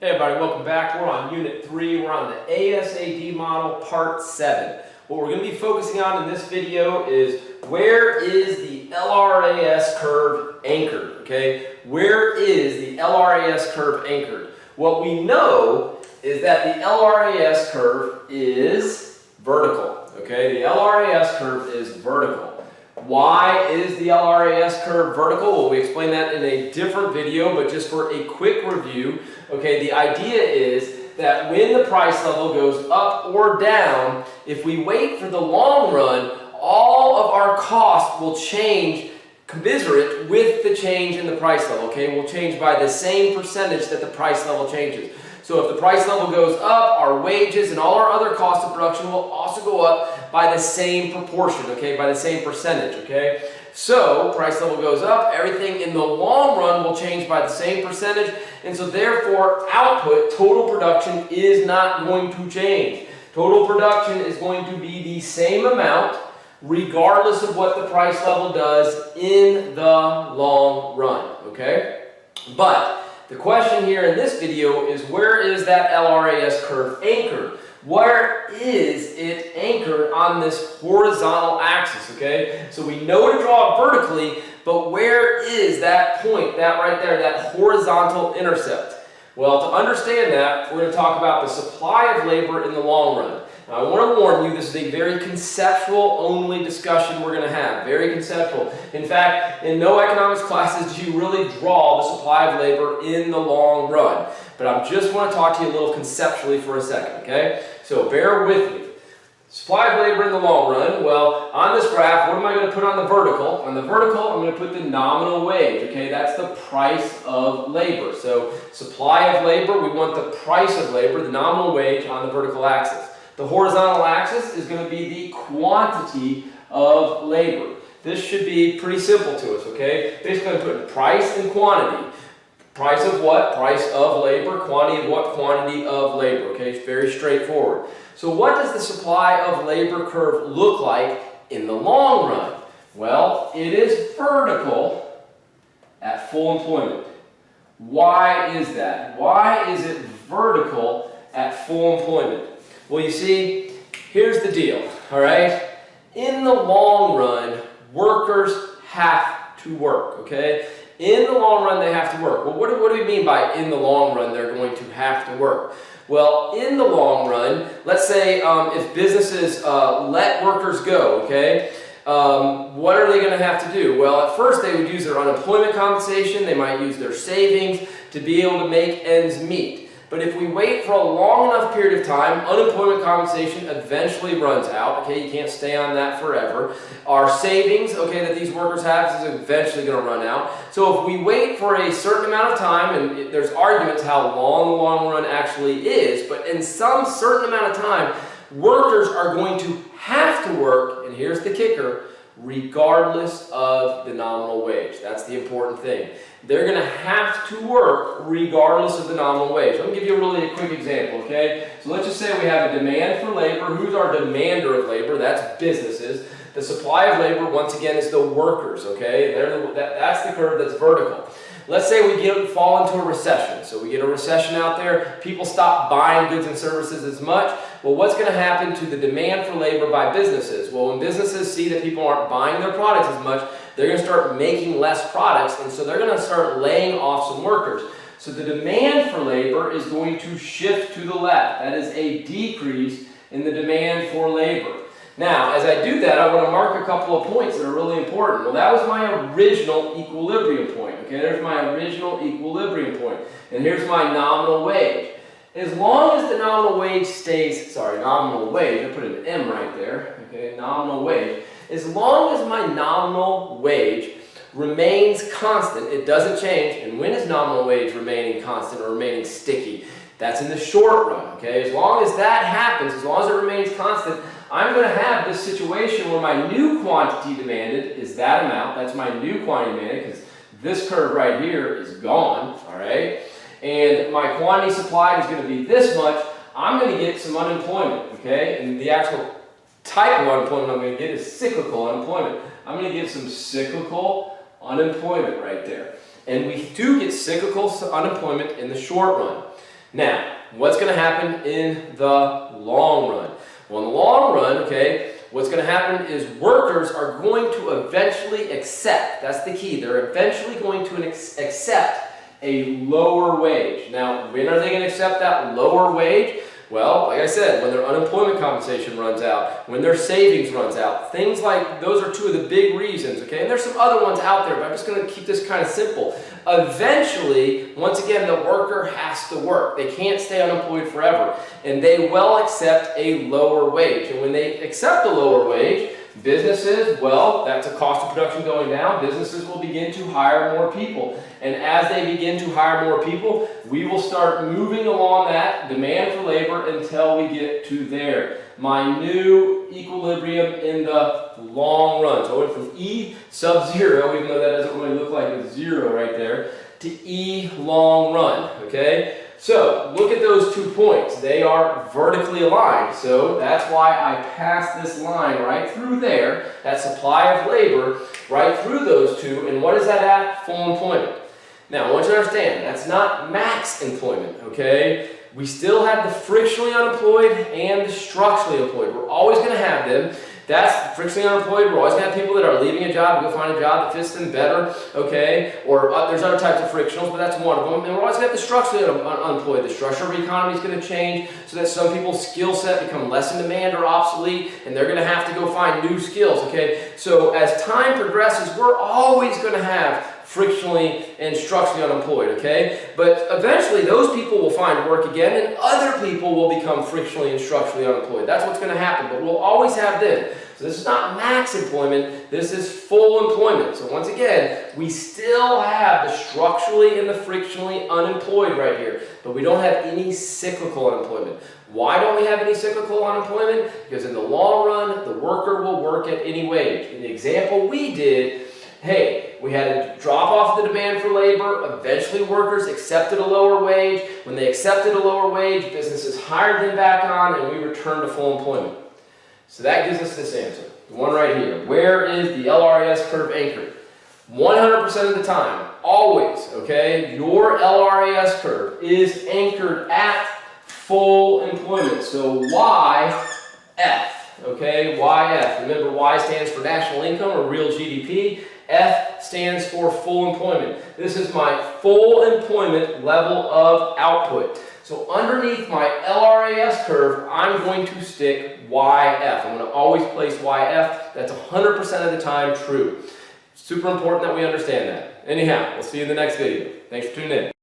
Hey everybody, welcome back. We're on Unit 3. We're on the ASAD model, Part 7. What we're going to be focusing on in this video is where is the LRAS curve anchored, okay? Where is the LRAS curve anchored? What we know is that the LRAS curve is vertical, okay? The LRAS curve is vertical. Why is the LRAS curve vertical? Well, we explained that in a different video, but just for a quick review, okay, the idea is that when the price level goes up or down, if we wait for the long run, all of our costs will change commensurate with the change in the price level, okay? Will change by the same percentage that the price level changes. So if the price level goes up, our wages and all our other costs of production will also go up by the same proportion, okay, by the same percentage, okay? So price level goes up, everything in the long run will change by the same percentage, and so therefore output, total production, is not going to change. Total production is going to be the same amount regardless of what the price level does in the long run, okay? But the question here in this video is, where is that LRAS curve anchored? Where is it anchored on this horizontal axis, okay? So we know to draw it vertically, but where is that point, that right there, that horizontal intercept? Well, to understand that, we're going to talk about the supply of labor in the long run. Now, I want to warn you, this is a very conceptual only discussion we're going to have, very conceptual. In fact, in no economics classes do you really draw the supply of labor in the long run. But I just want to talk to you a little conceptually for a second, okay? So bear with me. Supply of labor in the long run, well, on this graph, what am I going to put on the vertical? On the vertical, I'm going to put the nominal wage, okay? That's the price of labor. So supply of labor, we want the price of labor, the nominal wage, on the vertical axis. The horizontal axis is going to be the quantity of labor. This should be pretty simple to us, okay? Basically, I'm putting price and quantity. Price of what? Price of labor. Quantity of what? Quantity of labor, okay? It's very straightforward. So what does the supply of labor curve look like in the long run? Well, it is vertical at full employment. Why is that? Why is it vertical at full employment? Well, you see, here's the deal, all right? In the long run, workers have to work, okay? In the long run, they have to work. Well, what do we mean by in the long run they're going to have to work? Well, in the long run, let's say if businesses let workers go, okay? What are they going to have to do? Well, at first they would use their unemployment compensation. They might use their savings to be able to make ends meet. But if we wait for a long enough period of time, unemployment compensation eventually runs out. Okay, you can't stay on that forever. Our savings, okay, that these workers have is eventually going to run out. So if we wait for a certain amount of time, and there's arguments how long the long run actually is, but in some certain amount of time, workers are going to have to work, and here's the kicker, regardless of the nominal wage. That's the important thing. They're going to have to work regardless of the nominal wage. Let me give you a quick example, okay? So let's just say we have a demand for labor. Who's our demander of labor? That's businesses. The supply of labor, once again, is the workers, okay? That's the curve that's vertical. Let's say we fall into a recession. So we get a recession out there. People stop buying goods and services as much. Well, what's going to happen to the demand for labor by businesses? Well, when businesses see that people aren't buying their products as much, they're going to start making less products, and so they're going to start laying off some workers. So the demand for labor is going to shift to the left. That is a decrease in the demand for labor. Now, as I do that, I want to mark a couple of points that are really important. Well, that was my original equilibrium point. Okay, there's my original equilibrium point. And here's my nominal wage. As long as the nominal wage stays, nominal wage, I put an M right there, okay, nominal wage. As long as my nominal wage remains constant, it doesn't change. And when is nominal wage remaining constant or remaining sticky? That's in the short run, okay? As long as that happens, as long as it remains constant, I'm going to have this situation where my new quantity demanded is that amount. That's my new quantity demanded, because this curve right here is gone, all right? And my quantity supplied is going to be this much. I'm going to get some unemployment, okay? And the actual type of unemployment I'm going to get is cyclical unemployment. I'm going to get some cyclical unemployment right there. And we do get cyclical unemployment in the short run. Now, what's going to happen in the long run? Well, in the long run, okay, what's going to happen is workers are going to eventually accept, that's the key, they're eventually going to accept a lower wage. Now, when are they going to accept that lower wage? Well, like I said, when their unemployment compensation runs out, when their savings runs out, things like those are two of the big reasons, okay? And there's some other ones out there, but I'm just going to keep this kind of simple. Eventually, once again, the worker has to work. They can't stay unemployed forever, and they will accept a lower wage. And when they accept a lower wage, businesses, well, that's a cost of production going down. Businesses will begin to hire more people. And as they begin to hire more people, we will start moving along that demand for labor until we get to there. My new equilibrium in the long run. So I went from E sub zero, even though that doesn't really look like a zero right there, to E long run, okay? So, look at those 2 points. They are vertically aligned. So, that's why I passed this line right through there, that supply of labor, right through those two. And what is that at? Full employment. Now, I want you to understand, that's not max employment, okay? We still have the frictionally unemployed and the structurally employed. We're always going to have them. That's frictionally unemployed. We're always going to have people that are leaving a job to go find a job that fits them better, okay? Or there's other types of frictionals, but that's one of them. And we're always going to have the structurally unemployed. The structure of the economy is going to change so that some people's skill set become less in demand or obsolete, and they're going to have to go find new skills, okay? So as time progresses, we're always going to have frictionally and structurally unemployed, okay? But eventually those people will find work again and other people will become frictionally and structurally unemployed. That's what's going to happen, but we'll always have them. So this is not max employment, this is full employment. So once again, we still have the structurally and the frictionally unemployed right here, but we don't have any cyclical unemployment. Why don't we have any cyclical unemployment? Because in the long run, the worker will work at any wage. In the example we did, hey, we had a drop off the demand for labor. Eventually workers accepted a lower wage. When they accepted a lower wage, businesses hired them back on and we returned to full employment. So that gives us this answer, the one right here. Where is the LRAS curve anchored? 100% of the time, always, okay, your LRAS curve is anchored at full employment. So YF, okay, YF. Remember, Y stands for national income or real GDP. F stands for full employment. This is my full employment level of output. So underneath my LRAS curve, I'm going to stick YF. I'm going to always place YF. That's 100% of the time true. Super important that we understand that. Anyhow, we'll see you in the next video. Thanks for tuning in.